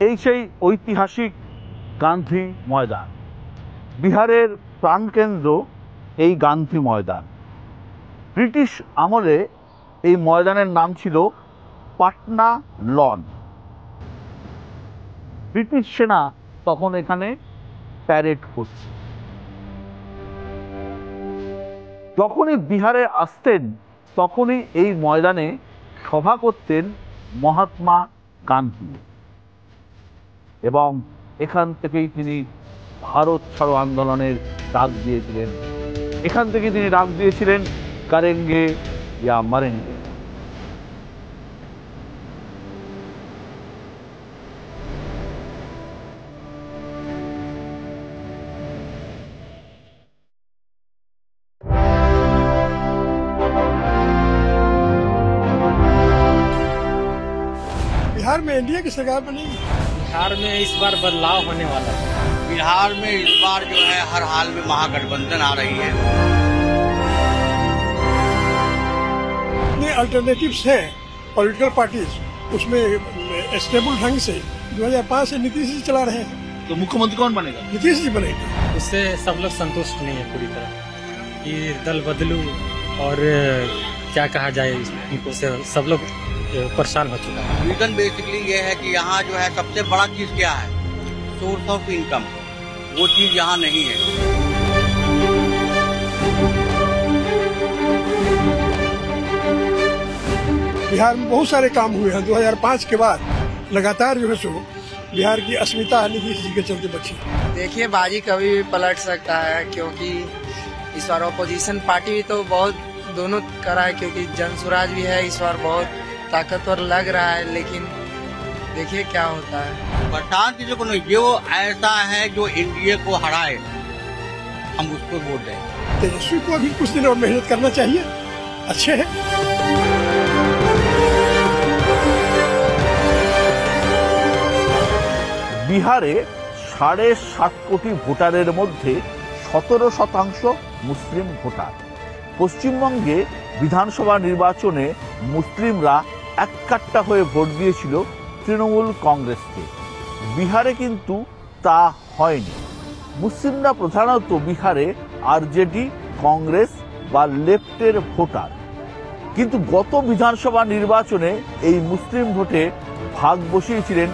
এই সেই ঐতিহাসিক গান্ধী ময়দান। বিহারের প্রাণকেন্দ্র এই গান্ধী ময়দান। ব্রিটিশ আমলে এই ময়দানের নাম ছিল পাটনা লন। ব্রিটিশ সেনা তখন এখানে প্যারেড করছে। যখনই বিহারে আসতেন তখনই এই ময়দানে সভা করতেন মহাত্মা গান্ধী, এবং এখান থেকেই তিনি ভারত ছাড়ো আন্দোলনের ডাক দিয়েছিলেন। এখান থেকে তিনি ডাক দিয়েছিলেন করেঙ্গে ইয়া মরেঙ্গে। बिहार में एनडीए की सरकार बनेगी। बिहार में इस बार बदलाव होने वाला है। बिहार में इस बार जो है हर हाल में महागठबंधन आ रही है। इतने अल्टरनेटिव्स हैं पॉलिटिकल पार्टीज, उसमें स्टेबल ढंग से 2005 से नीतीश जी चला रहे हैं। तो मुख्यमंत्री कौन बनेगा? नीतीश जी बनेगा। उससे सब लोग संतुष्ट नहीं है पूरी तरह कि दल बदलू और क्या कहा जाए, इनको से सब लोग परेशान हो चुका है। रीजन बेसिकली ये है कि यहाँ जो है सबसे बड़ा चीज क्या है, सोर्स ऑफ इनकम, वो चीज यहाँ नहीं है। बिहार में बहुत सारे काम हुए हैं। 2005 के बाद लगातार जो है सो बिहार की अस्मिता नीतीश जी के चलते बची। देखिए बाजी कभी भी पलट सकता है, क्योंकि इस बार अपोजिशन पार्टी भी तो बहुत दोनों करा है, क्योंकि जनसुराज भी है इस बार बहुत ताकतवर लग रहा है, लेकिन देखिए क्या होता है। प्रशांत जी को नहीं, जो ऐसा है जो एनडीए को हराए हम उसको वोट दें। तेजस्वी को अभी कुछ दिन और मेहनत करना चाहिए, अच्छे हैं। বিহারে 7.5 কোটি ভোটারের মধ্যে 17% মুসলিম ভোটার। পশ্চিমবঙ্গে বিধানসভা নির্বাচনে মুসলিমরা এককাট্টা হয়ে ভোট দিয়েছিল তৃণমূল কংগ্রেসকে। বিহারে কিন্তু তা হয়নি। মুসলিমরা প্রধানত বিহারে আরজেডি, কংগ্রেস বা লেফটের ভোটার। কিন্তু গত বিধানসভা নির্বাচনে এই মুসলিম ভোটে ভাগ বসিয়েছিলেন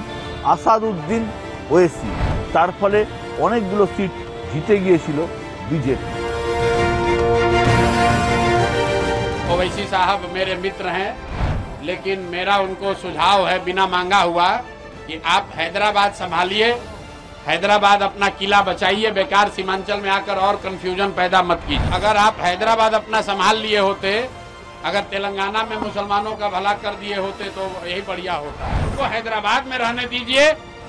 আসাদউদ্দিন ওয়েসি। তার ফলে অনেকগুলো সিট জিতে গিয়েছিল বিজেপি। ओवैसी साहब मेरे मित्र हैं, लेकिन मेरा उनको सुझाव है बिना मांगा हुआ कि आप हैदराबाद संभालिए, हैदराबाद अपना किला बचाइए, बेकार सीमांचल में आकर और कंफ्यूजन पैदा मत कीजिए। अगर आप हैदराबाद अपना संभाल लिए होते, अगर तेलंगाना में मुसलमानों का भला कर दिए होते तो यही बढ़िया होता। उनको हैदराबाद में रहने दीजिए।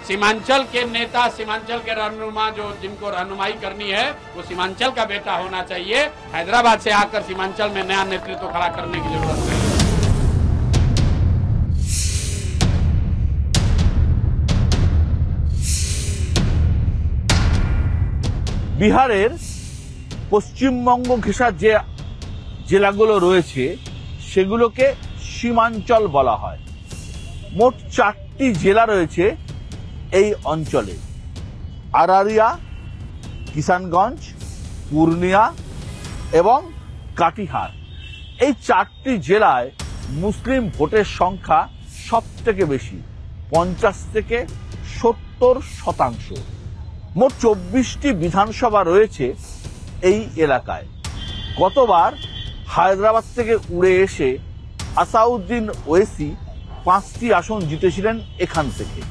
सीमांचल के नेता, सीमांचल के रहनुमा जो जिनको रहनुमाई करनी है वो सीमांचल का बेटा होना चाहिए। हैदराबाद से आकर सीमांचल में नया नेतृत्व खड़ा करने की जरूरत है। বিহারের পশ্চিমবঙ্গ ঘেঁষা যে জেলাগুলো রয়েছে সেগুলোকে সীমাঞ্চল বলা হয়। মোট 4টি জেলা রয়েছে এই অঞ্চলে: আরারিয়া, কিষানগঞ্জ, পূর্ণিয়া এবং কাটিহার। এই 4টি জেলায় মুসলিম ভোটের সংখ্যা সব থেকে বেশি, 50 থেকে 70%। মোট 24টি বিধানসভা রয়েছে এই এলাকায়। গতবার হায়দ্রাবাদ থেকে উড়ে এসে আসাদউদ্দিন ওয়েসি 5টি আসন জিতেছিলেন এখান থেকে।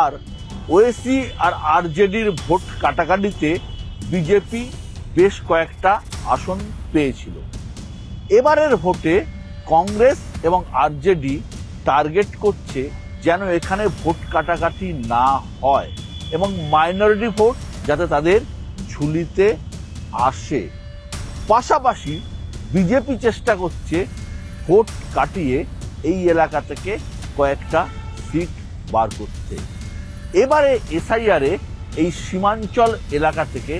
আর ওয়েসি আর আরজেডির ভোট কাটাকাটিতে বিজেপি বেশ কয়েকটা আসন পেয়েছিল। এবারের ভোটে কংগ্রেস এবং আরজেডি টার্গেট করছে যেন এখানে ভোট কাটাকাটি না হয় এবং মাইনরিটি ভোট যাতে তাদের ঝুলিতে আসে। পাশাপাশি বিজেপি চেষ্টা করছে ভোট কাটিয়ে এই এলাকা থেকে কয়েকটা সিট বার করতে। এবারে এসআইআরে এই সীমাঞ্চল এলাকা থেকে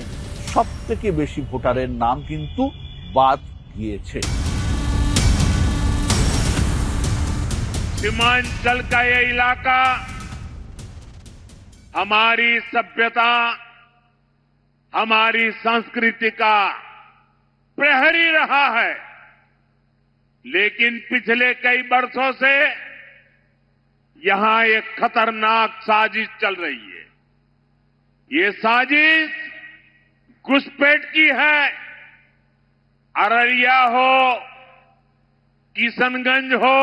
সব থেকে বেশি ভোটারের নাম কিন্তু বাদ গিয়েছে। सीमांचल का ये इलाका हमारी सभ्यता, हमारी संस्कृति का प्रहरी रहा है, लेकिन पिछले कई वर्षों से यहां एक खतरनाक साजिश चल रही है। ये साजिश घुसपैठ की है। अररिया हो, किशनगंज हो,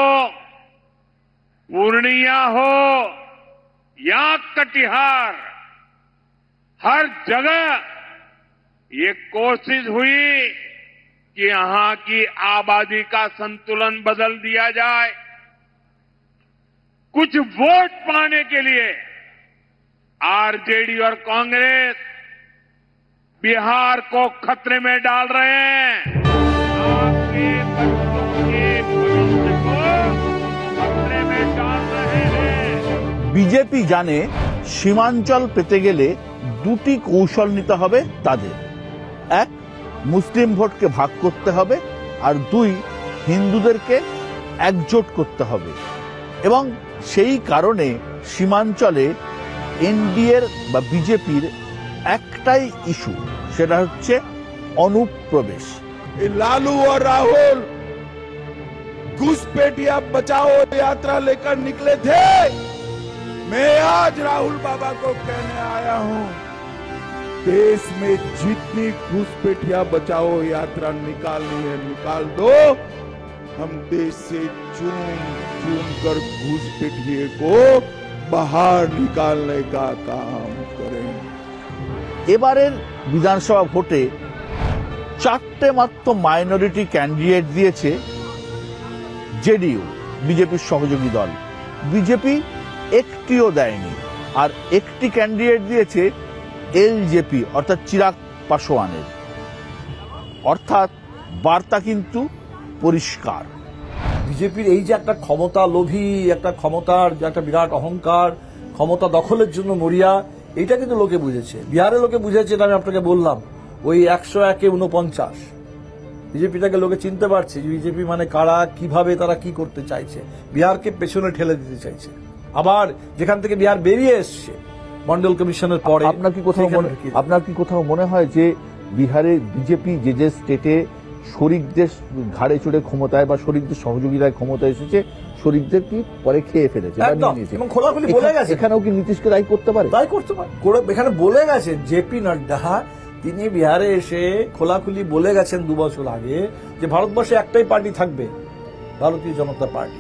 पूर्णिया हो या कटिहार, हर जगह ये कोशिश हुई कि यहां की आबादी का संतुलन बदल दिया जाए। कुछ वोट पाने के लिए आरजेडी और कांग्रेस बिहार को खतरे में डाल रहे हैं। आपके बच्चों के भविष्य को खतरे में डाल रहे हैं। বিজেপি জানে সীমাঞ্চল পেতে গেলে দুটি কৌশল নিতে হবে তাদের। এক, মুসলিম ভোটকে ভাগ করতে হবে, আর দুই, হিন্দুদেরকে একজোট করতে হবে। এবং সেই কারণে সীমাঞ্চলে এনডিএর বা বিজেপির একটাই ইস্যু, সেটা হচ্ছে অনুপ্রবেশ। लालू और राहुल घुसपैठिया बचाओ यात्रा लेकर निकले थे। मैं आज राहुल बाबा को कहने आया हूं, देश में जितनी घुसपैठिया बचाओ यात्रा निकालनी है निकाल दो। हम देश से चुन कर घुसपैठिए को बाहर निकालने का काम करें। এবারের বিধানসভা ভোটে 4টে মাত্র মাইনরিটি ক্যান্ডিডেট দিয়েছে জেডিইউ, বিজেপির সহযোগী দল। বিজেপি একটিও দেয়নি। আর একটি ক্যান্ডিডেট দিয়েছে এলজেপি অর্থাৎ চিরাগ পাসওয়ানের। অর্থাৎ বার্তা কিন্তু পরিষ্কার। বিজেপির এই যে একটা ক্ষমতা লোভী, একটা ক্ষমতার যে একটা বিরাট অহংকার, ক্ষমতা দখলের জন্য মরিয়া, এইটা কিন্তু লোকে বুঝেছে। বিহারের লোকে বুঝেছে, এটা আমি আপনাকে বললাম। ওই 101-এ 49 বিজেপিটাকে লোকে চিনতে পারছে যে বিজেপি মানে কারা, কিভাবে তারা কি করতে চাইছে, বিহারকে পেছনে ঠেলে দিতে চাইছে। আবার যেখান থেকে বিহার বেরিয়ে এসছে মন্ডল কমিশনের পরে, আপনার কি কোথাও মনে হয় যে বিহারে বিজেপি যে যে স্টেটে শরিকদের ঘাড়ে চড়ে ক্ষমতায় বা শরিকদের সহযোগিতায় ক্ষমতায় এসেছে, শরিকদের কি পরে খেয়ে ফেলেছে, এবং খোলাখুলি বলে গেছে। এখানেও কি নীতিশকে দায়ী করতে পারে? দায়ী করতে পারে। এখানে বলে গেছেন জেপি নাড্ডা, তিনি বিহারে এসে খোলাখুলি বলে গেছেন 2 বছর আগে যে ভারতবর্ষে একটাই পার্টি থাকবে, ভারতীয় জনতা পার্টি।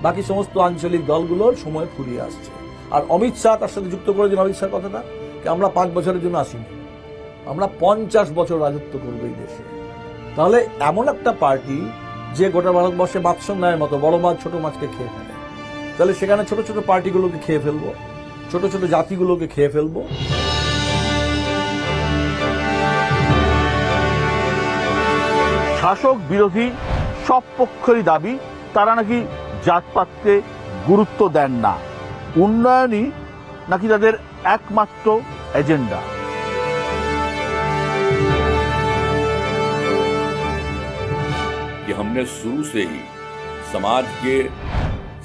বাকি সমস্ত আঞ্চলিক দলগুলোর সময় ফুরিয়ে আসছে। আর অমিত শাহ তার সাথে যুক্ত করেছেন অমিত শাহ কথাটা, যে আমরা 5 বছরের জন্য আসিনি, আমরা 50 বছর রাজত্ব করবো এই দেশে। তাহলে এমন একটা পার্টি যে গোটা ভারতবর্ষে মাৎস্যন্যায়ের মতো বড় মাছ ছোট মাছকে খেয়ে ফেলে, তাহলে সেখানে ছোট ছোট পার্টিগুলোকে খেয়ে ফেলবো, ছোট ছোট জাতিগুলোকে খেয়ে ফেলবো। শাসক বিরোধী সব পক্ষেরই দাবি তারা নাকি জাতপাতকে গুরুত্ব দেন না, উন্নয়নই নাকি তাদের একমাত্র এজেন্ডা। कि हमने शुरू से ही समाज के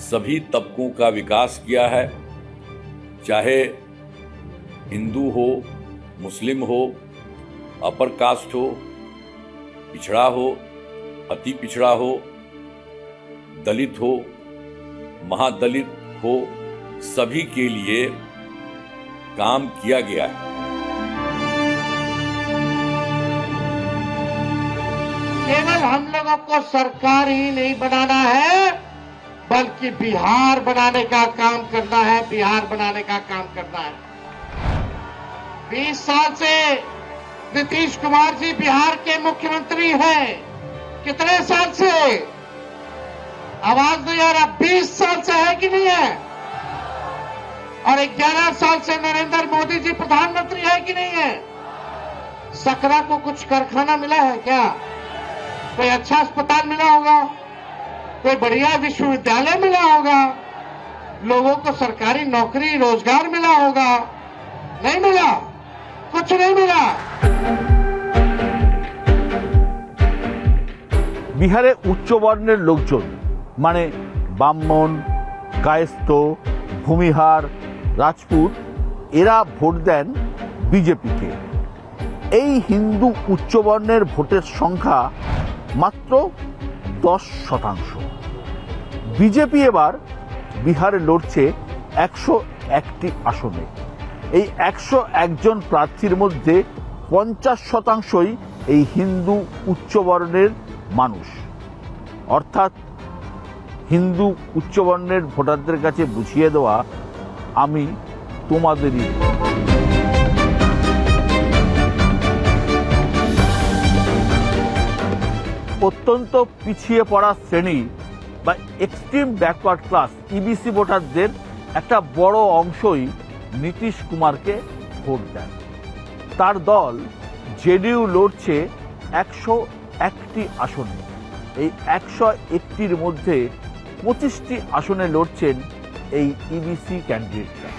सभी तबकों का विकास किया है, चाहे हिंदू हो, मुस्लिम हो, अपर कास्ट हो, पिछड़ा हो, अति पिछड़ा हो, दलित हो, महादलित हो, सभी के लिए काम किया गया है। केवल हम लोगों को सरकार ही नहीं बनाना है, बल्कि बिहार बनाने का काम करना है, बिहार बनाने का काम करना है। 20 साल से नीतीश कुमार जी बिहार के मुख्यमंत्री हैं। कितने साल से? आवाज नहीं आ रहा। 20 साल से है कि नहीं है? और 11 साल से नरेंद्र मोदी जी प्रधानमंत्री है कि नहीं है? सकरा को कुछ कारखाना मिला है क्या? कोई अच्छा अस्पताल मिला होगा, कोई बढ़िया विश्वविद्यालय मिला होगा, लोगों को सरकारी नौकरी रोजगार मिला होगा? नहीं मिला, कुछ नहीं मिला। বিহারে উচ্চবর্ণের লোকজন মানে ব্রাহ্মণ, কায়স্থ, ভূমিহার, রাজপুত এরা ভোট দেন বিজেপিকে। এই হিন্দু উচ্চবর্ণের ভোটের সংখ্যা মাত্র 10%। বিজেপি এবার বিহারে লড়ছে 101টি আসনে। এই 101 জন প্রার্থীর মধ্যে 50%ই এই হিন্দু উচ্চবর্ণের মানুষ। অর্থাৎ হিন্দু উচ্চবর্ণের ভোটারদের কাছে বুঝিয়ে দেওয়া আমি তোমাদেরই। অত্যন্ত পিছিয়ে পড়া শ্রেণী বা এক্সট্রিম ব্যাকওয়ার্ড ক্লাস ইবিসি ভোটারদের একটা বড় অংশই নীতিশ কুমারকে ভোট দেন। তার দল জেডিইউ লড়ছে 101টি আসনে। এই 101টির মধ্যে 25টি আসনে লড়ছেন এই ইবিসি ক্যান্ডিডেটরা।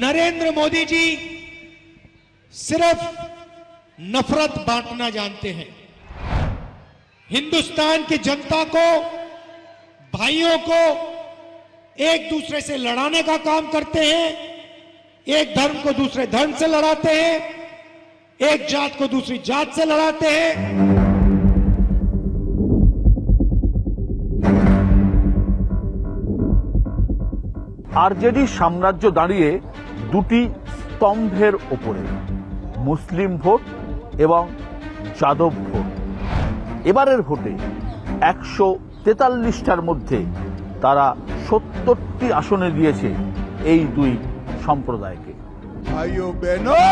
नरेंद्र मोदी जी सिर्फ नफरत बांटना जानते हैं। हिंदुस्तान की जनता को, भाइयों को एक दूसरे से लड़ाने का काम करते हैं। एक धर्म को दूसरे धर्म से लड़ाते हैं, एक जात को दूसरी जात से लड़ाते हैं। আরজেডি সাম্রাজ্য দাঁড়িয়ে দুটি স্তম্ভের ওপরে, মুসলিম ভোট এবং যাদব ভোট। এবারের ভোটে 143টার মধ্যে তারা 70টি আসনে দিয়েছে এই দুই সম্প্রদায়কে। भाइयों बहनों,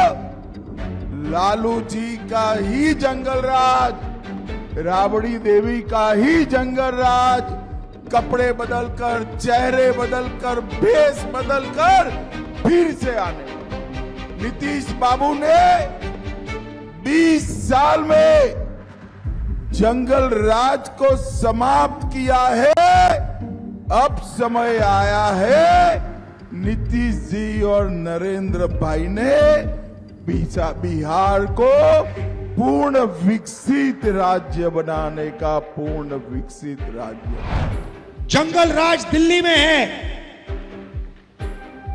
लालू जी का ही जंगल राज, राबड़ी देवी का ही जंगल राज, कपड़े बदलकर, चेहरे बदलकर, भेष बदलकर फिर से आने। नीतीश बाबू ने 20 साल में जंगल राज को समाप्त किया है। अब समय आया है नीतीश जी और नरेंद्र भाई ने बिहार को पूर्ण विकसित राज्य बनाने का, पूर्ण विकसित राज्य। जंगल राज दिल्ली में है।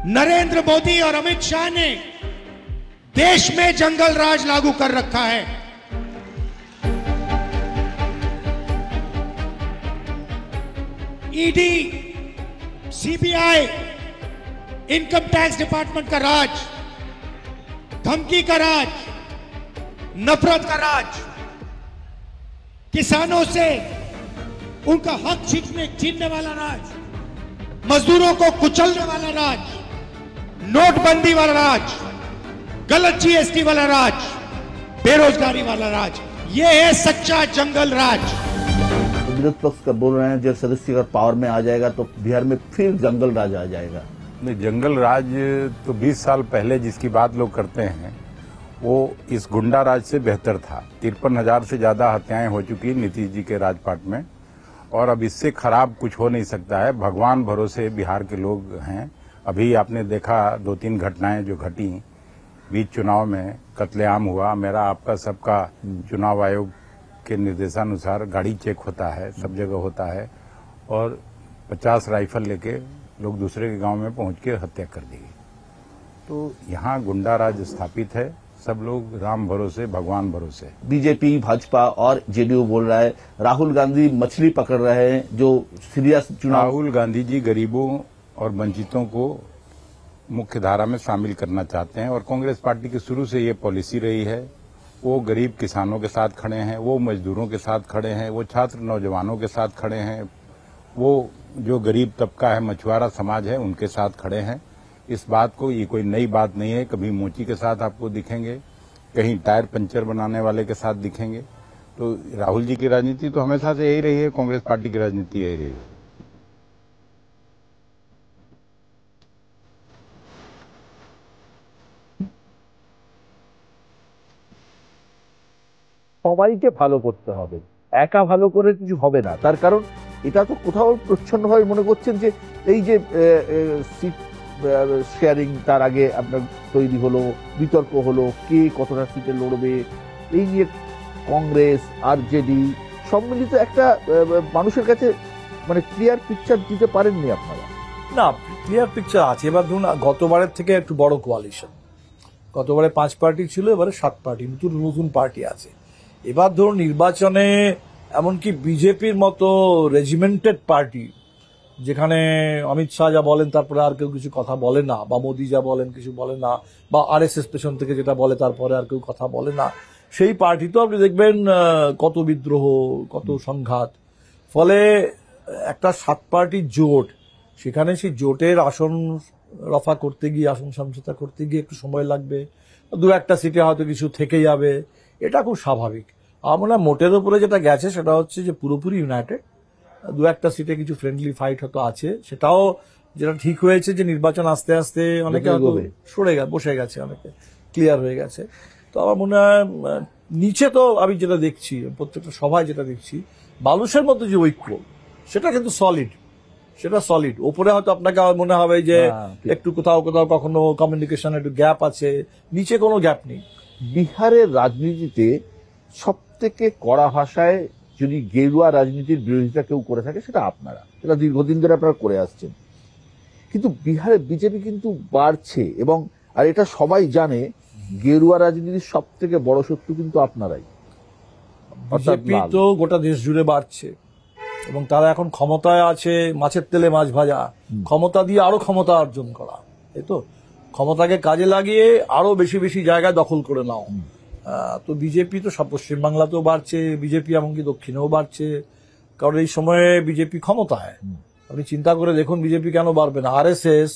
नरेंद्र मोदी और अमित शाह ने देश में जंगल राज लागू कर रखा है। ED, CBI, income tax department का राज, धमकी का राज, नफरत का राज, किसानों से उनका हक छीनने वाला राज, मजदूरों को कुचलने वाला राज, नोटबंदी वाला राज, गलत जीएसटी वाला राज, बेरोजगारी वाला राज, ये है सच्चा जंगल राज। विरोध पक्ष का बोल रहे हैं जब सदस्य अगर पावर में आ जाएगा तो बिहार में फिर जंगल राज आ जाएगा। नहीं, जंगल राज तो 20 साल पहले जिसकी बात लोग करते हैं वो इस गुंडा राज से बेहतर था। 53,000 से ज्यादा हत्याएं हो चुकी नीतीश जी के राजपाट में, और अब इससे खराब कुछ हो नहीं सकता है। भगवान भरोसे बिहार के लोग हैं। अभी आपने देखा 2-3 घटनाएं जो घटी बीच चुनाव में, कत्लेआम हुआ। मेरा आपका सबका चुनाव आयोग के निर्देशानुसार गाड़ी चेक होता है, सब जगह होता है, और 50 राइफल लेके लोग दूसरे के गांव में पहुंच के हत्या कर दी। तो यहाँ गुंडा राज स्थापित है। सब लोग राम भरोसे, भगवान भरोसे। बीजेपी, भाजपा और जेडीयू बोल रहा है राहुल गांधी मछली पकड़ रहे हैं जो सीरियस चुनाव। राहुल गांधी जी गरीबों और वंचितों को मुख्य धारा में शामिल करना चाहते हैं, और कांग्रेस पार्टी की शुरू से ये पॉलिसी रही है। वो गरीब किसानों के साथ खड़े हैं, वो मजदूरों के साथ खड़े हैं, वो छात्र नौजवानों के साथ खड़े हैं, वो जो गरीब तबका है, मछुआरा समाज है, उनके साथ खड़े हैं। इस बात को, ये कोई नई बात नहीं है। कभी मोची के साथ आपको दिखेंगे, कहीं टायर पंचर बनाने वाले के साथ दिखेंगे। तो राहुल जी की राजनीति तो हमेशा से यही रही है, कांग्रेस पार्टी की राजनीति यही रही है। সবাইকে ভালো করতে হবে, একা ভালো করে কিছু হবে না। তার কারণ এটা তো কোথাও প্রচ্ছন্নভাবে মনে করছেন যে এই যে সিট শেয়ারিং, তার আগে আপনার তৈরি হলো, বিতর্ক হলো কে কতটা সিটে লড়বে, এই নিয়ে কংগ্রেস আরজেডি সম্মিলিত একটা মানুষের কাছে মানে ক্লিয়ার পিকচার দিতে পারেননি আপনারা। না, ক্লিয়ার পিকচার আছে। এবার ধরুন গতবারের থেকে একটু বড় কোয়ালিশন, গতবারে 5 পার্টি ছিল, এবারে 7 পার্টি, নতুন নতুন পার্টি আছে। এবার ধরুন নির্বাচনে এমনকি বিজেপির মতো রেজিমেন্টেড পার্টি, যেখানে অমিত শাহ যা বলেন তারপরে আর কেউ কিছু কথা বলে না, বা মোদি যা বলেন কিছু বলে না, বা RSS পেছন থেকে যেটা বলে তারপরে আর কেউ কথা বলে না, সেই পার্টি তো আপনি দেখবেন কত বিদ্রোহ, কত সংঘাত। ফলে একটা 7 পার্টির জোট, সেখানে সেই জোটের আসন রফা করতে গিয়ে, আসন সমঝোতা করতে গিয়ে একটু সময় লাগবে, 2-1টা সিটে হয়তো কিছু থেকে যাবে, এটা খুব স্বাভাবিক। আমরা মোটের উপরে যেটা গেছে সেটা হচ্ছে যে পুরোপুরি ইউনাইটেড, 2-1টা সিটে কিছু ফ্রেন্ডলি ফাইট হয়তো আছে, সেটাও যেটা ঠিক হয়েছে যে নির্বাচন আস্তে আস্তে অনেকে সরে গেছে, বসে গেছে, অনেকে ক্লিয়ার হয়ে গেছে। তো আমার মনে হয় নিচে তো আমি যেটা দেখছি, প্রত্যেকটা সভায় যেটা দেখছি, বালুশের মধ্যে যে ঐক্য সেটা কিন্তু সলিড, সেটা সলিড। ওপরে হয়তো আপনাকে মনে হবে যে একটু কোথাও কোথাও কখনো কমিউনিকেশন একটু গ্যাপ আছে, নিচে কোনো গ্যাপ নেই। বিহারের রাজনীতিতে সব থেকে কড়া ভাষায় যদি গেরুয়া রাজনীতির বিরোধিতা কেউ করে থাকে সেটা আপনারা, সেটা দীর্ঘদিন ধরে আপনারা করে আসছেন। কিন্তু বিহারে বিজেপি কিন্তু বাড়ছে, এবং আর এটা সবাই জানে গেরুয়া রাজনীতির সব থেকে বড় শত্রু কিন্তু আপনারাই। বিজেপি তো গোটা দেশ জুড়ে বাড়ছে, এবং তারা এখন ক্ষমতায় আছে, মাছের তেলে মাছ ভাজা, ক্ষমতা দিয়ে আরো ক্ষমতা অর্জন করা, এই তো ক্ষমতাকে কাজে লাগিয়ে আরো বেশি বেশি জায়গায় দখল করে নাও। তো বিজেপি তো সব পশ্চিমবাংলাতেও বাড়ছে, বিজেপি এমনকি দক্ষিণেও বাড়ছে, কারণ এই সময়ে বিজেপি ক্ষমতায়। আপনি চিন্তা করে দেখুন বিজেপি কেন বাড়বে না। RSS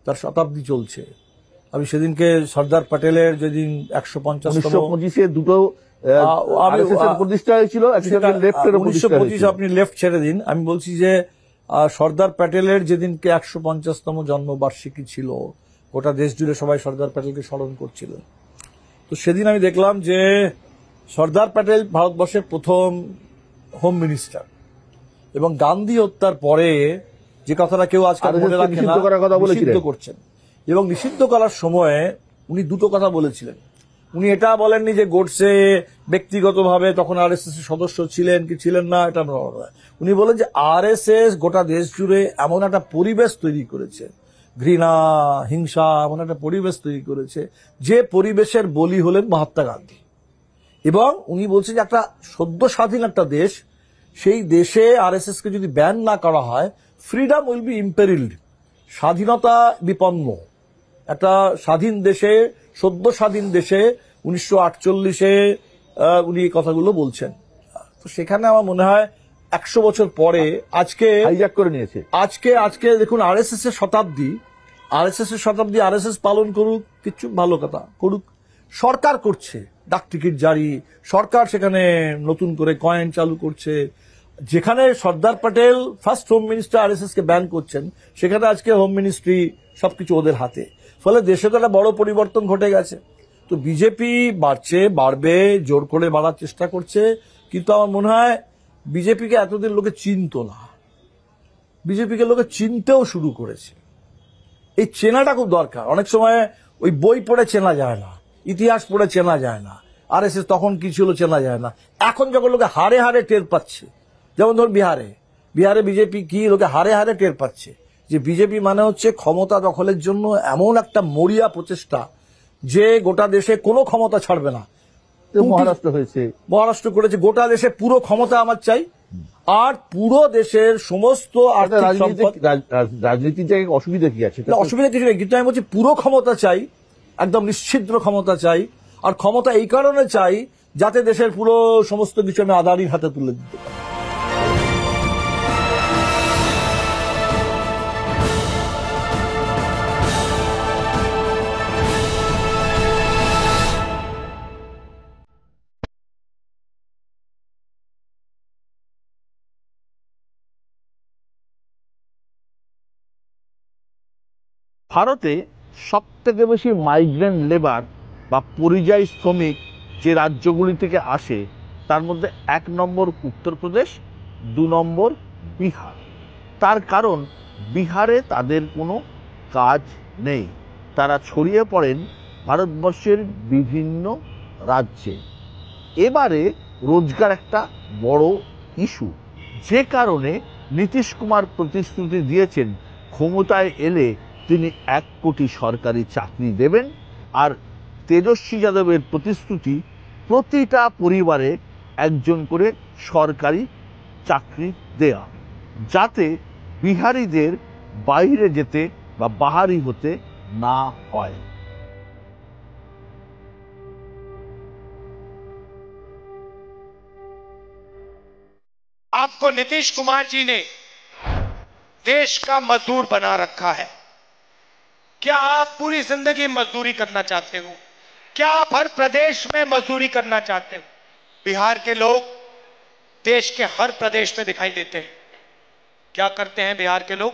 তার শতাব্দী চলছে। আমি সেদিনকে সর্দার প্যাটেলের যেদিন 150 দুটো প্রতিষ্ঠা হয়েছিল, 1925 আপনি লেফট ছেড়ে দিন, আমি বলছি যে সর্দার প্যাটেলের যেদিনকে 150তম জন্মবার্ষিকী ছিল, গোটা দেশ জুড়ে সবাই সর্দার প্যাটেলকে স্মরণ করছিল। তো সেদিন আমি দেখলাম যে সর্দার প্যাটেল ভারতবর্ষের প্রথম হোম মিনিস্টার, এবং গান্ধী হত্যার পরে যে কথাটা কেউ আজকাল মনে রাখে না, নিষিদ্ধ করছেন। এবং নিষিদ্ধ করার সময় উনি দুটো কথা বলেছিলেন। উনি এটা বলেননি যে গোডসে ব্যক্তিগতভাবে তখন RSS এর সদস্য ছিলেন কি ছিলেন না, এটা উনি বলেন যে RSS গোটা দেশ জুড়ে এমন একটা পরিবেশ তৈরি করেছে, ঘৃণা, হিংসা, এমন একটা পরিবেশ তৈরি করেছে, যে পরিবেশের বলি হলেন মহাত্মা গান্ধী। এবং উনি বলছেন যে একটা সদ্য স্বাধীন একটা দেশ, সেই দেশে RSS কে যদি ব্যান না করা হয়, ফ্রিডম উইল বি ইম্পেরিলড, স্বাধীনতা বিপন্ন। একটা স্বাধীন দেশে, সদ্য স্বাধীন দেশে 1948-এ উনি এই কথাগুলো বলছেন। তো সেখানে আমার মনে হয় 100 বছর পরে আজকে হাইজ্যাক করে নিয়েছে। আজকে দেখুন RSS এর শতাব্দী, RSS পালন করুক, কিছু ভালো কথা করুক, সরকার করছে ডাক টিকিট জারি, সরকার সেখানে নতুন করে কয়েন চালু করছে। যেখানে Sardar Patel first home minister RSS কে ব্যান করছেন, সেখানে আজকে হোম মিনিস্ট্রি সবকিছু ওদের হাতে। ফলে দেশে তো একটা বড় পরিবর্তন ঘটে গেছে। তো বিজেপি বাড়ছে, বাড়বে, জোর করে বাড়ার চেষ্টা করছে। কিন্তু আমার মনে হয় বিজেপিকে এতদিন লোকে চিনত না, বিজেপিকে লোকে চিনতেও শুরু করেছে। এই চেনাটা খুব দরকার। অনেক সময় ওই বই পড়ে চেনা যায় না, ইতিহাস পড়ে চেনা যায় না, RSS তখন কি ছিল চেনা যায় না। এখন যখন লোকে হারে হারে টের পাচ্ছে, যেমন ধর বিহারে বিজেপি কি, লোকে হারে হারে টের পাচ্ছে যে বিজেপি মানে হচ্ছে ক্ষমতা দখলের জন্য এমন একটা মরিয়া প্রচেষ্টা যে গোটা দেশে কোনো ক্ষমতা ছাড়বে না। মহারাষ্ট্র করেছে, গোটা দেশে পুরো ক্ষমতা আমার চাই, আর পুরো দেশের সমস্ত রাজনীতির জায়গায় অসুবিধা কি আছে? অসুবিধা কিছু নেই, কিন্তু আমি বলছি পুরো ক্ষমতা চাই, একদম নিশ্ছিদ্র ক্ষমতা চাই। আর ক্ষমতা এই কারণে চাই যাতে দেশের পুরো সমস্ত কিছু আমি আদানির হাতে তুলে দিতে পারি। ভারতে সব থেকে বেশি মাইগ্রেন্ট লেবার বা পরিযায়ী শ্রমিক যে রাজ্যগুলি থেকে আসে, তার মধ্যে 1 নম্বর উত্তরপ্রদেশ, 2 নম্বর বিহার। তার কারণ বিহারে তাদের কোনো কাজ নেই, তারা ছড়িয়ে পড়েন ভারতবর্ষের বিভিন্ন রাজ্যে। এবারে রোজগার একটা বড় ইস্যু, যে কারণে নীতিশ কুমার প্রতিশ্রুতি দিয়েছেন ক্ষমতায় এলে তিনি 1 কোটি সরকারি চাকরি দেবেন। আর তেজস্বী যাদবের প্রতিশ্রুতি প্রতিটা পরিবারে একজন করে সরকারি চাকরি দেয়া, যাতে বিহারীদের বাইরে যেতে বা বাহারি হতে না হয়। आपको नीतीश कुमार जी ने देश का मजदूर बना रखा है। क्या आप पूरी जिंदगी मजदूरी करना चाहते हो? क्या आप हर प्रदेश में मजदूरी करना चाहते हो? बिहार के लोग देश के हर प्रदेश में दिखाई देते हैं। क्या करते हैं बिहार के लोग?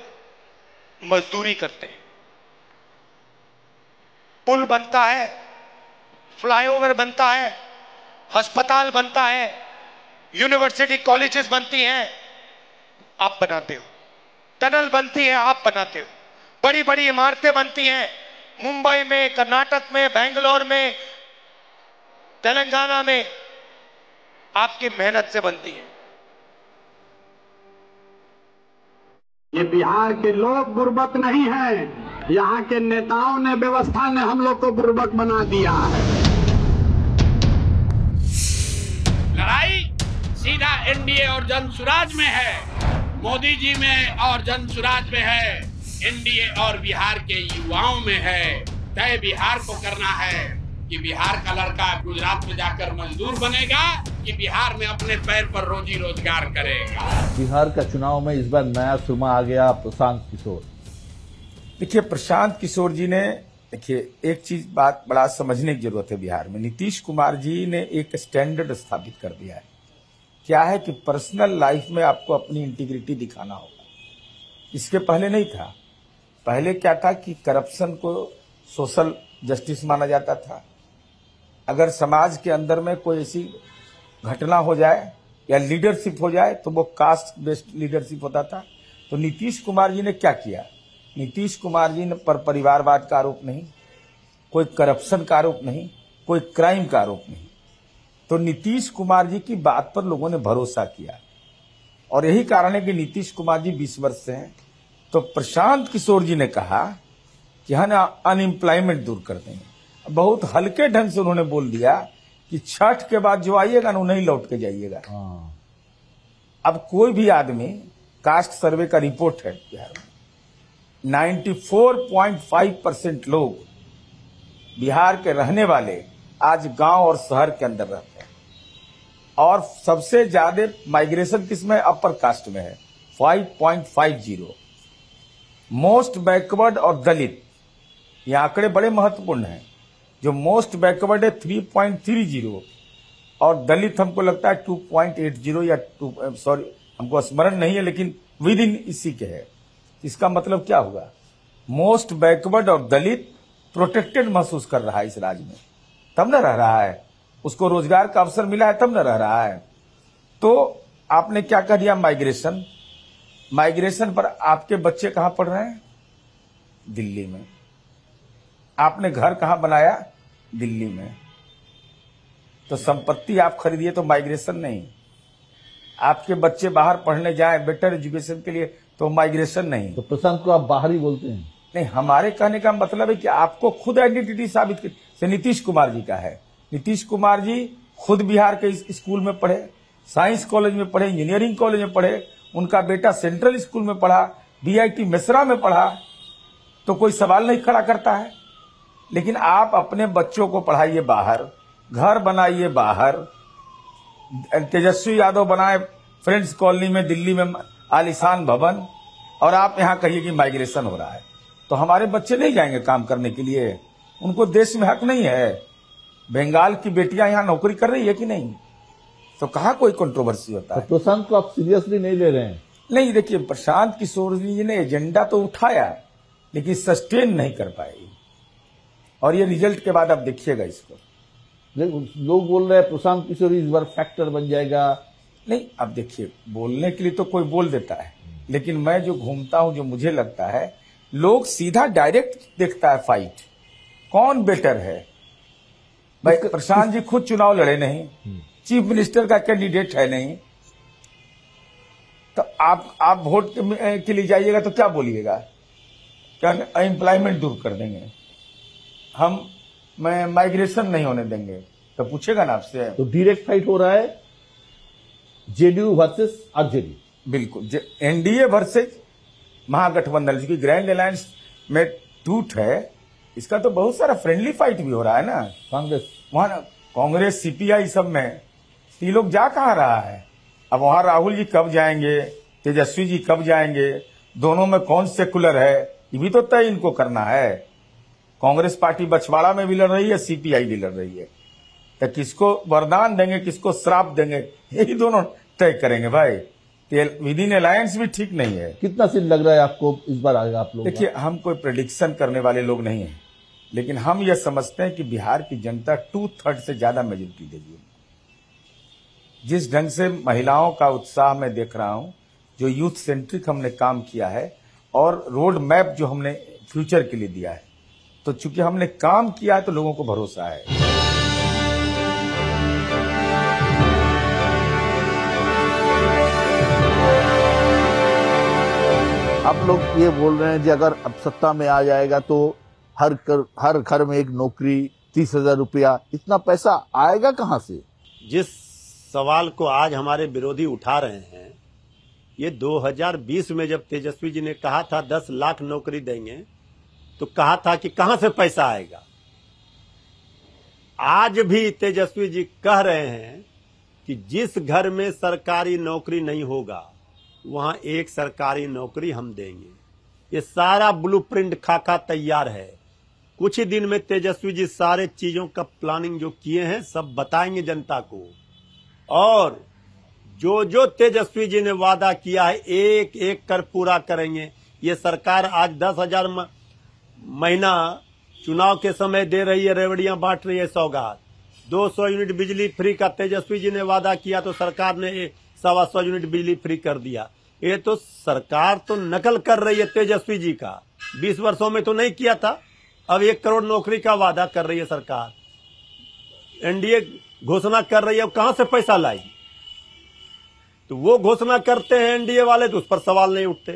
मजदूरी करते हैं। पुल बनता है, फ्लाईओवर बनता है, अस्पताल बनता है, यूनिवर्सिटी कॉलेजेस बनती हैं, आप बनाते हो। टनल बनती है, आप बनाते हो। बड़ी बड़ी इमारतें बनती हैं, मुंबई में, कर्नाटक में, बेंगलोर में, तेलंगाना में, आपकी मेहनत से बनती है। ये बिहार के लोग बुर्बक नहीं हैं, यहाँ के नेताओं ने, व्यवस्था ने हम लोग को बुर्बक बना दिया है। लड़ाई सीधा एनडीए और जनसुराज में है, मोदी जी में और जनसुराज में है, एनडीए और बिहार के युवाओं में है। तय बिहार को करना है कि बिहार का लड़का गुजरात में जाकर मजदूर बनेगा कि बिहार में अपने पैर पर रोजी रोजगार करेगा। बिहार का चुनाव में इस बार नया सुरमा आ गया, प्रशांत किशोर। देखिए, प्रशांत किशोर जी ने, देखिए एक चीज बात बड़ा समझने की जरूरत है। बिहार में नीतीश कुमार जी ने एक स्टैंडर्ड स्थापित कर दिया है। क्या है कि पर्सनल लाइफ में आपको अपनी इंटीग्रिटी दिखाना होगा। इसके पहले नहीं था। पहले क्या था कि करप्शन को सोशल जस्टिस माना जाता था। अगर समाज के अंदर में कोई ऐसी घटना हो जाए या लीडरशिप हो जाए तो वो कास्ट बेस्ड लीडरशिप होता था। तो नीतीश कुमार जी ने क्या किया? नीतीश कुमार जी ने पर परिवारवाद का आरोप नहीं, कोई करप्शन का आरोप नहीं, कोई क्राइम का आरोप नहीं। तो नीतीश कुमार जी की बात पर लोगों ने भरोसा किया और यही कारण है कि नीतीश कुमार जी 20 वर्ष से हैं। तो प्रशांत किशोर जी ने कहा कि हम अनएम्प्लॉयमेंट दूर कर देंगे। बहुत हल्के ढंग से उन्होंने बोल दिया कि छठ के बाद जो आइएगा ना नहीं लौट के जाइएगा। अब कोई भी आदमी, कास्ट सर्वे का रिपोर्ट है बिहार में, 94.5% लोग बिहार के रहने वाले आज गांव और शहर के अंदर रहते हैं। और सबसे ज्यादा माइग्रेशन किसमें? अपर कास्ट में है, 5.50। मोस्ट बैकवर्ड और दलित, ये आंकड़े बड़े महत्वपूर्ण हैं। जो मोस्ट बैकवर्ड है 3.30 और दलित हमको लगता है 2.80 या 2, सॉरी हमको स्मरण नहीं है, लेकिन विद इन इसी के है। इसका मतलब क्या हुआ? मोस्ट बैकवर्ड और दलित प्रोटेक्टेड महसूस कर रहा है इस राज्य में, तब न रह रहा है। उसको रोजगार का अवसर मिला है तब न रह रहा है। तो आपने क्या कर दिया? माइग्रेशन। माइग्रेशन पर आपके बच्चे कहां पढ़ रहे हैं? दिल्ली में। आपने घर कहां बनाया? दिल्ली में। तो संपत्ति आप खरीदिए तो माइग्रेशन नहीं। आपके बच्चे बाहर पढ़ने जाएं बेटर एजुकेशन के लिए तो माइग्रेशन नहीं। तो प्रशांत को आप बाहरी बोलते हैं? नहीं, हमारे कहने का मतलब है कि आपको खुद आइडेंटिटी साबित कर। नीतीश कुमार जी का है। नीतीश कुमार जी खुद बिहार के स्कूल में पढ़े, साइंस कॉलेज में पढ़े, इंजीनियरिंग कॉलेज में पढ़े, उनका बेटा सेंट्रल स्कूल में पढ़ा, बीआईटी मेसरा में पढ़ा, तो कोई सवाल नहीं खड़ा करता है। लेकिन आप अपने बच्चों को पढ़ाइए बाहर, घर बनाइए बाहर, तेजस्वी यादव बनाए फ्रेंड्स कॉलोनी में दिल्ली में आलीशान भवन, और आप यहाँ कहिए कि माइग्रेशन हो रहा है। तो हमारे बच्चे नहीं जाएंगे काम करने के लिए? उनको देश में हक नहीं है? बंगाल की बेटियां यहाँ नौकरी कर रही है कि नहीं? तो कहाँ कोई कंट्रोवर्सी होता है? तो प्रशांत को आप सीरियसली नहीं ले रहे हैं? नहीं, देखिए प्रशांत किशोर जी ने एजेंडा तो उठाया लेकिन सस्टेन नहीं कर पाए, और ये रिजल्ट के बाद आप देखिएगा इसको। लोग बोल रहे हैं प्रशांत किशोर इस बार फैक्टर बन जाएगा। नहीं, अब देखिए बोलने के लिए तो कोई बोल देता है, लेकिन मैं जो घूमता हूं, जो मुझे लगता है, लोग सीधा डायरेक्ट देखता है फाइट, कौन बेटर है। भाई प्रशांत जी खुद चुनाव लड़े नहीं, चीफ मिनिस्टर का कैंडिडेट है नहीं, तो आप वोट के लिए जाइएगा तो क्या बोलिएगा क्या अनएम्प्लॉयमेंट दूर कर देंगे, हम माइग्रेशन नहीं होने देंगे, तो पूछेगा ना आपसे। तो डायरेक्ट फाइट हो रहा है जेडीयू वर्सेस आरजेडी। बिल्कुल, एनडीए वर्सेस महागठबंधन, जो कि ग्रैंड अलायंस में टूट है, इसका तो बहुत सारा फ्रेंडली फाइट भी हो रहा है ना। कांग्रेस वहां कांग्रेस सीपीआई सब में ये लोग जा कहाँ रहा है। अब वहां राहुल जी कब जाएंगे, तेजस्वी जी कब जाएंगे, दोनों में कौन सेकुलर है, ये भी तो तय इनको करना है। कांग्रेस पार्टी बछवाड़ा में भी लड़ रही है, सीपीआई भी लड़ रही है, तो किसको वरदान देंगे किसको श्राप देंगे, यही दोनों तय करेंगे भाई। विद इन अलायंस भी ठीक नहीं है। कितना सीट लग रहा है आपको इस बार आएगा आप लोग? देखिए, हम कोई प्रेडिक्शन करने वाले लोग नहीं हैं, लेकिन हम यह समझते हैं कि बिहार की जनता 2/3 से ज्यादा मेजोरिटी देगी। जिस ढंग से महिलाओं का उत्साह मैं देख रहा हूं, जो यूथ सेंट्रिक हमने काम किया है और रोड मैप जो हमने फ्यूचर के लिए दिया है, तो चूंकि हमने काम किया है तो लोगों को भरोसा है। आप लोग ये बोल रहे हैं कि अगर अब सत्ता में आ जाएगा तो हर घर में एक नौकरी, 30,000 रुपया, इतना पैसा आएगा कहां से? जिस सवाल को आज हमारे विरोधी उठा रहे हैं, ये 2020 में जब तेजस्वी जी ने कहा था 10 लाख नौकरी देंगे, तो कहा था कि कहां से पैसा आएगा। आज भी तेजस्वी जी कह रहे हैं कि जिस घर में सरकारी नौकरी नहीं होगा वहां एक सरकारी नौकरी हम देंगे। ये सारा ब्लूप्रिंट खाका तैयार है। कुछ ही दिन में तेजस्वी जी सारे चीजों का प्लानिंग जो किए हैं सब बताएंगे जनता को, और जो जो तेजस्वी जी ने वादा किया है एक एक कर पूरा करेंगे। ये सरकार आज 10,000 महीना चुनाव के समय दे रही है, रेवड़ियां बांट रही है सौगात। 200 यूनिट बिजली फ्री का तेजस्वी जी ने वादा किया तो सरकार ने 125 यूनिट बिजली फ्री कर दिया। ये तो सरकार तो नकल कर रही है तेजस्वी जी का, 20 वर्षों में तो नहीं किया था। अब 1 करोड़ नौकरी का वादा कर रही है सरकार, एनडीए घोषणा कर रही है, अब कहां से पैसा लाएगी? तो वो घोषणा करते हैं एनडीए वाले तो उस पर सवाल नहीं उठते,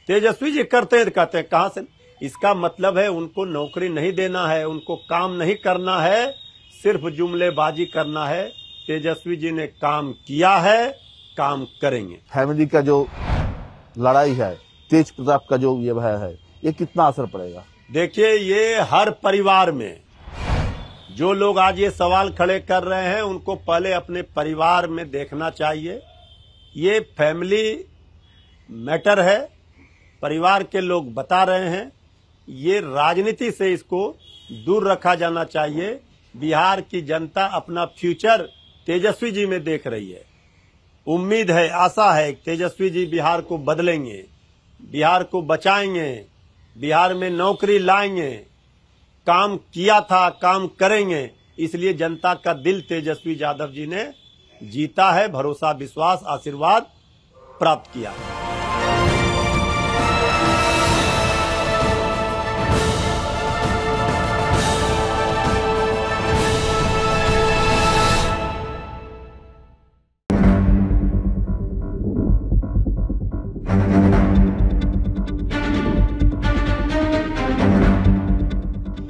तेजस्वी जी करते हैं तो कहते हैं कहां से। इसका मतलब है उनको नौकरी नहीं देना है, उनको काम नहीं करना है, सिर्फ जुमलेबाजी करना है। तेजस्वी जी ने काम किया है, काम करेंगे। फैमिली का जो लड़ाई है, तेज प्रताप का जो ये भय है, ये कितना असर पड़ेगा? देखिए, ये हर परिवार में जो लोग आज ये सवाल खड़े कर रहे हैं उनको पहले अपने परिवार में देखना चाहिए। ये फैमिली मैटर है, परिवार के लोग बता रहे हैं, ये राजनीति से इसको दूर रखा जाना चाहिए। बिहार की जनता अपना फ्यूचर तेजस्वी जी में देख रही है। उम्मीद है, आशा है तेजस्वी जी बिहार को बदलेंगे, बिहार को बचाएंगे, बिहार में नौकरी लाएंगे। काम किया था, काम करेंगे, इसलिए जनता का दिल तेजस्वी यादव जी ने जीता है, भरोसा, विश्वास, आशीर्वाद प्राप्त किया।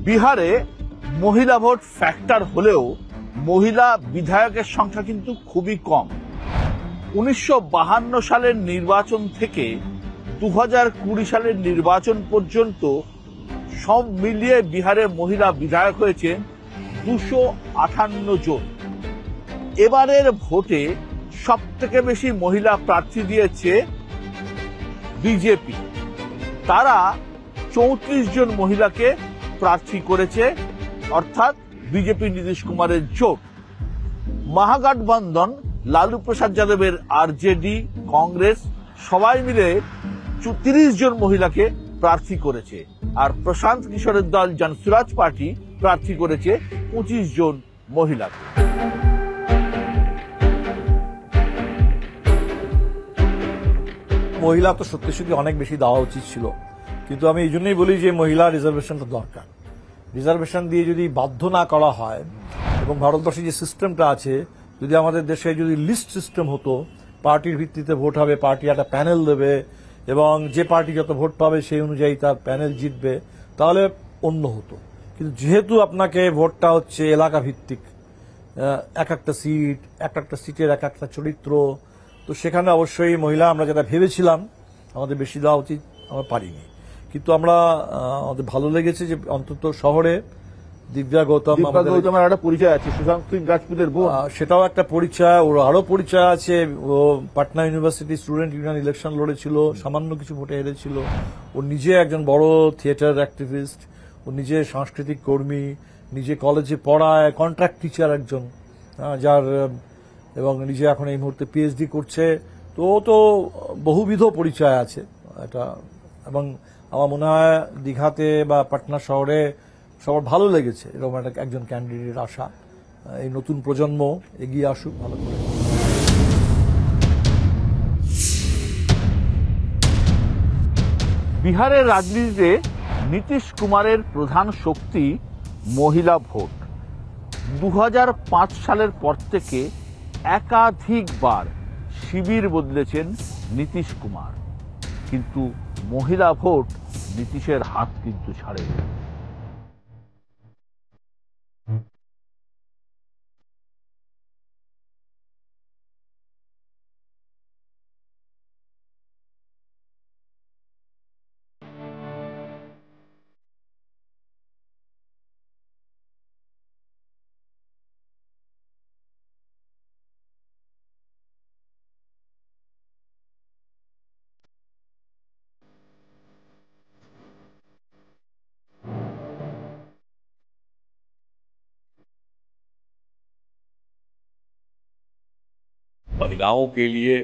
বিহারে মহিলা ভোট ফ্যাক্টর হলেও মহিলা বিধায়কের সংখ্যা কিন্তু খুবই কম। 1952 সালের নির্বাচন থেকে 2020 সালের নির্বাচন পর্যন্ত সব মিলিয়ে বিহারে মহিলা বিধায়ক হয়েছে 258 জন। এবারের ভোটে সবথেকে বেশি মহিলা প্রার্থী দিয়েছে বিজেপি। তারা 34 জন মহিলাকে প্রার্থী করেছে, অর্থাৎ বিজেপি নীতিশ কুমারের জোট। মহাগঠবন্ধন লালু প্রসাদ যাদবের আরজেডি, কংগ্রেস সবাই মিলে 30 জন মহিলাকে প্রার্থী করেছে, আর প্রশান্ত কিশোরের দল জনসুরাজ পার্টি প্রার্থী করেছে 25 জন মহিলাকে। মহিলা তো সত্যি সত্যি অনেক বেশি দেওয়া উচিত ছিল, কিন্তু আমি এই জন্যই বলি যে মহিলা রিজার্ভেশনটা দরকার। রিজার্ভেশন দিয়ে যদি বাধ্য না করা হয়, এবং ভারতবর্ষে যে সিস্টেমটা আছে, যদি আমাদের দেশে যদি লিস্ট সিস্টেম হতো, পার্টির ভিত্তিতে ভোট হবে, পার্টি একটা প্যানেল দেবে, এবং যে পার্টি যত ভোট পাবে সেই অনুযায়ী তার প্যানেল জিতবে, তাহলে অন্য হতো। কিন্তু যেহেতু আপনাকে ভোটটা হচ্ছে এলাকা ভিত্তিক, এক একটা সিটের এক একটা চরিত্র, তো সেখানে অবশ্যই মহিলা আমরা যেটা ভেবেছিলাম আমাদের বেশি দেওয়া উচিত, আমরা পারিনি। কিন্তু আমাদের ভালো লেগেছে যে অন্তত শহরে দিব্যা গৌতম গৌতমের একটা পরিচয় আছে, সুশান্ত সিং রাজপুতের বোন, সেটাও একটা পরিচয়, ওর আরো পরিচয় আছে। ও Patna university student union election লড়েছিল, সামান্য কিছু ভোটে হেরেছিল। ও নিজে একজন বড় থিয়েটার অ্যাক্টিভিস্ট, ও নিজে সাংস্কৃতিক কর্মী, নিজে কলেজে পড়ায়, কন্ট্রাক্ট টিচার একজন, যার এবং নিজে এখন এই মুহূর্তে পিএইচডি করছে। তো ও তো বহুবিধ পরিচয় আছে এটা। এবং আমার মনে হয় দীঘাতে বা পাটনা শহরে সবার ভালো লেগেছে এরকম একজন ক্যান্ডিডেট আসা। এই নতুন প্রজন্ম এগিয়ে আসুক ভালো করে। বিহারের রাজনীতিতে নীতিশ কুমারের প্রধান শক্তি মহিলা ভোট। 2005 সালের পর থেকে একাধিকবার শিবির বদলেছেন নীতিশ কুমার, কিন্তু মহিলা ভোট নীতিশের হাত কিন্তু ছাড়েনি। महिलाओं के लिए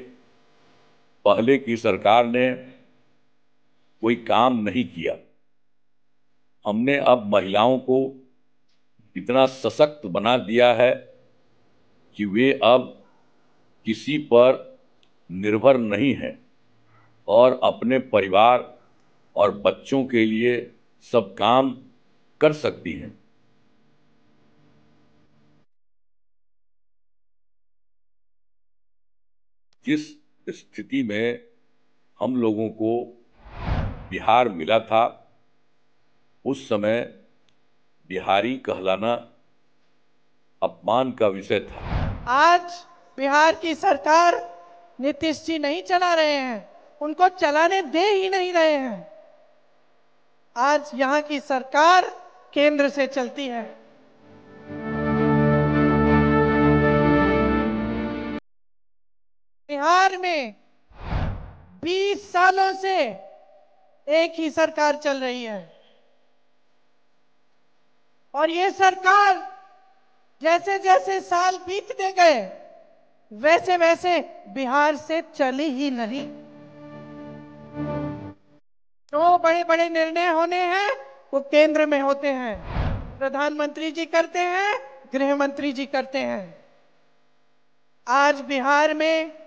पहले की सरकार ने कोई काम नहीं किया। हमने अब महिलाओं को इतना सशक्त बना दिया है कि वे अब किसी पर निर्भर नहीं हैं और अपने परिवार और बच्चों के लिए सब काम कर सकती हैं। जिस स्थिति में हम लोगों को बिहार मिला था, उस समय बिहारी कहलाना अपमान का विषय था। आज बिहार की सरकार नीतीश जी नहीं चला रहे हैं, उनको चलाने दे ही नहीं रहे हैं। आज यहाँ की सरकार केंद्र से चलती है। बिहार में 20 सालों से एक ही सरकार चल रही है और ये सरकार जैसे जैसे साल बीतते गए वैसे वैसे बिहार से चली ही नहीं। जो बड़े बड़े निर्णय होने हैं वो केंद्र में होते हैं, प्रधानमंत्री जी करते हैं, गृह मंत्री जी करते हैं। आज बिहार में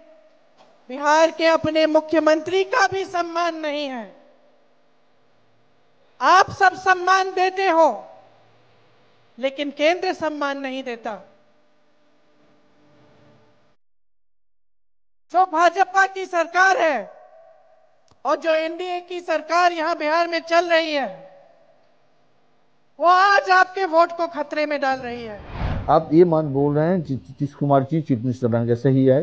बिहार के अपने मुख्यमंत्री का भी सम्मान नहीं है। आप सब सम्मान देते हो लेकिन केंद्र सम्मान नहीं देता। जो भाजपा की सरकार है और जो एनडीए की सरकार यहां बिहार में चल रही है, वो आज आपके वोट को खतरे में डाल रही है। आप ये मान बोल रहे हैं नीतीश कुमार जी चीफ मिनिस्टर बन गए, सही है,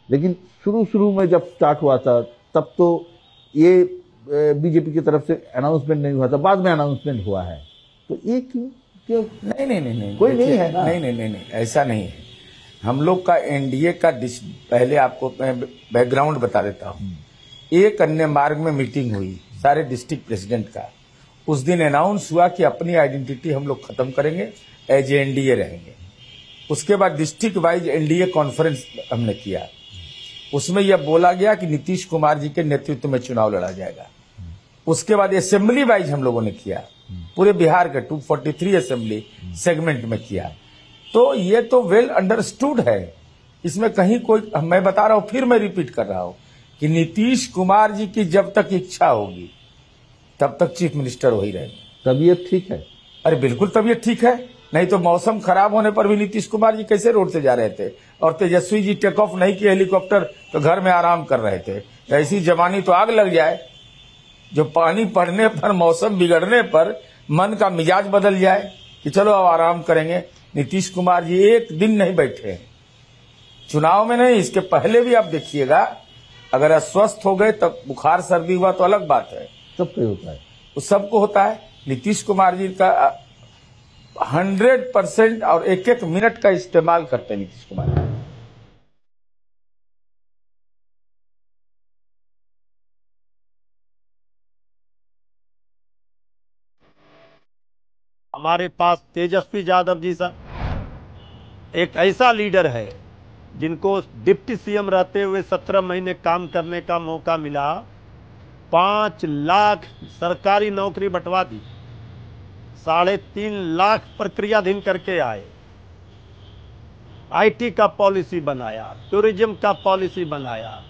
लेकिन शुरू में जब स्टार्ट हुआ था तब तो ये बीजेपी की तरफ से अनाउंसमेंट नहीं हुआ था, बाद में अनाउंसमेंट हुआ है। तो ये क्यों नहीं कोई नहीं है ना? नहीं ऐसा नहीं है। हम लोग का एनडीए का पहले आपको बैकग्राउंड बता देता हूँ। एक अन्य मार्ग में मीटिंग हुई सारे डिस्ट्रिक्ट प्रेसिडेंट का। उस दिन अनाउंस हुआ कि अपनी आइडेंटिटी हम लोग खत्म करेंगे, एज एनडीए रहेंगे। उसके बाद डिस्ट्रिक्ट वाइज एनडीए कॉन्फ्रेंस हमने किया। उसमें यह बोला गया कि नीतीश कुमार जी के नेतृत्व में चुनाव लड़ा जाएगा। उसके बाद असेंबली वाइज हम लोगों ने किया, पूरे बिहार के 243 असेंबली सेगमेंट में किया। तो ये तो वेल अंडरस्टूड है, इसमें कहीं कोई, मैं बता रहा हूं, फिर मैं रिपीट कर रहा हूं कि नीतीश कुमार जी की जब तक इच्छा होगी तब तक चीफ मिनिस्टर हो ही रहेंगे। तबीयत ठीक है? अरे बिल्कुल तबीयत ठीक है, नहीं तो मौसम खराब होने पर भी नीतीश कुमार जी कैसे रोड से जा रहे थे? और तेजस्वी जी टेक ऑफ नहीं किए हेलीकॉप्टर तो घर में आराम कर रहे थे। ऐसी जवानी तो आग लग जाए जो पानी पड़ने पर, मौसम बिगड़ने पर मन का मिजाज बदल जाए कि चलो अब आराम करेंगे। नीतीश कुमार जी एक दिन नहीं बैठे हैं, चुनाव में नहीं, इसके पहले भी आप देखिएगा, अगर अस्वस्थ हो गए तब बुखार सर्दी हुआ तो अलग बात है, सबको होता है, वो सबको होता है। नीतीश कुमार जी का 100% और एक एक मिनट का इस्तेमाल करते हैं नीतीश कुमार जी। हमारे पास तेजस्वी यादव जी सा एक ऐसा लीडर है जिनको डिप्टी सीएम रहते हुए 17 महीने काम करने का मौका मिला, 5 लाख सरकारी नौकरी बंटवा दी, 3.5 लाख प्रक्रियाधीन करके आए, आईटी का पॉलिसी बनाया, टूरिज्म का पॉलिसी बनाया,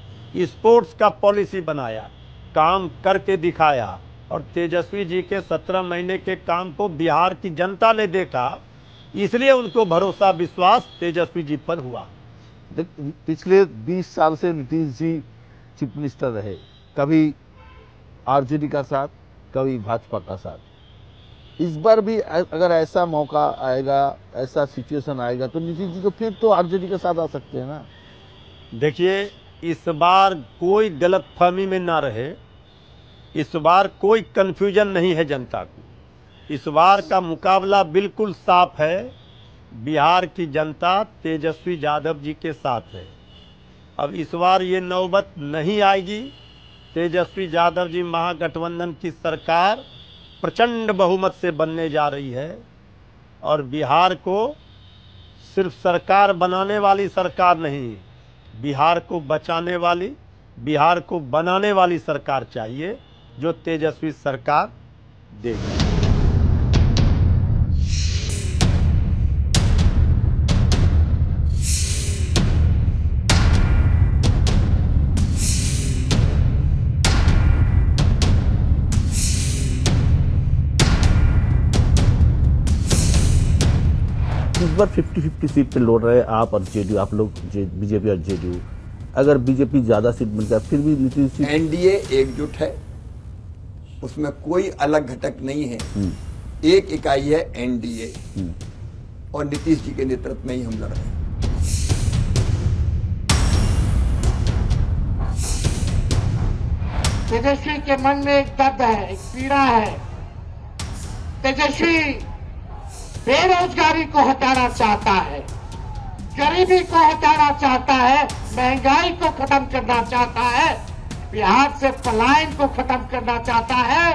स्पोर्ट्स का पॉलिसी बनाया, काम करके दिखाया। और तेजस्वी जी के 17 महीने के काम को बिहार की जनता ने देखा, इसलिए उनको भरोसा विश्वास तेजस्वी जी पर हुआ। पिछले 20 साल से नीतीश जी चीफ मिनिस्टर रहे, कभी आरजेडी का साथ, कभी भाजपा का साथ। इस बार भी अगर ऐसा मौका आएगा, ऐसा सिचुएशन आएगा तो नीतीश जी तो फिर तो आरजेडी के साथ आ सकते हैं ना। देखिए, इस बार कोई गलतफहमी में ना रहे, इस बार कोई कंफ्यूजन नहीं है जनता को। इस बार का मुकाबला बिल्कुल साफ है, बिहार की जनता तेजस्वी यादव जी के साथ है। अब इस बार ये नौबत नहीं आएगी, तेजस्वी यादव जी महागठबंधन की सरकार प्रचंड बहुमत से बनने जा रही है और बिहार को सिर्फ सरकार बनाने वाली सरकार नहीं, बिहार को बचाने वाली, बिहार को बनाने वाली सरकार चाहिए, जो तेजस्वी सरकार देगी। इस बार 50-50 सीट पे लड़ रहे हैं आप और जेडीयू, आप लोग बीजेपी और जेडीयू। अगर बीजेपी ज्यादा सीट मिल जाए फिर भी नीतीश जी, एनडीए एकजुट है, उसमें कोई अलग घटक नहीं है, एक इकाई है एनडीए और नीतीश जी के नेतृत्व में ही हम लड़ रहे हैं। तेजस्वी के मन में एक दर्द है, एक पीड़ा है। तेजस्वी बेरोजगारी को हटाना चाहता है, गरीबी को हटाना चाहता है, महंगाई को खत्म करना चाहता है, बिहार से पलायन को खत्म करना चाहता है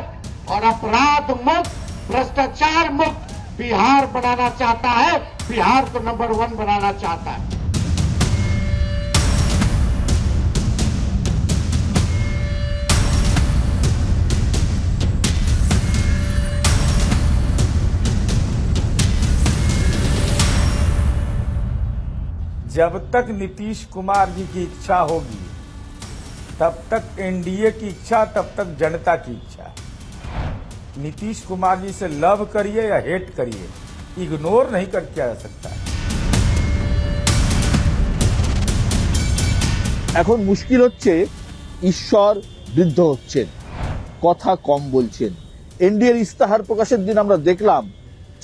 और अपराध मुक्त, भ्रष्टाचार मुक्त बिहार बनाना चाहता है, बिहार को नंबर 1 बनाना चाहता है। जब तक नीतीश कुमार जी की इच्छा होगी तब तक एनडीए की इच्छा, तब तक जनता की इच्छा। नीतीश कुमार जी से लव करिए या हेट करिए, इग्नोर नहीं कर किया जा सकता। এখন মুশকিল হচ্ছে ঈশ্বর বৃদ্ধ হচ্ছেন, কথা কম বলছেন। এনডিএর ইস্তাহার প্রকাশের দিন আমরা দেখলাম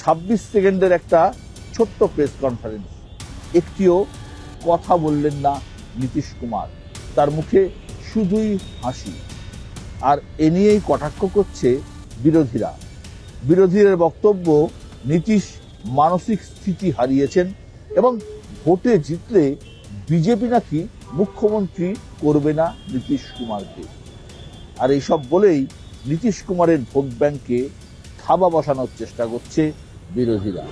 26 সেকেন্ডের একটা ছোট্ট প্রেস কনফারেন্স, একটিও কথা বললেন না নীতিশ কুমার, তার মুখে শুধুই হাসি। আর এ নিয়েই কটাক্ষ করছে বিরোধীরা। বিরোধীদের বক্তব্য নীতিশ মানসিক স্থিতি হারিয়েছেন এবং ভোটে জিতলে বিজেপি নাকি মুখ্যমন্ত্রী করবে না নীতিশ কুমারকে। আর এইসব বলেই নীতিশ কুমারের ভোট ব্যাংকে থাবা বসানোর চেষ্টা করছে বিরোধীরা।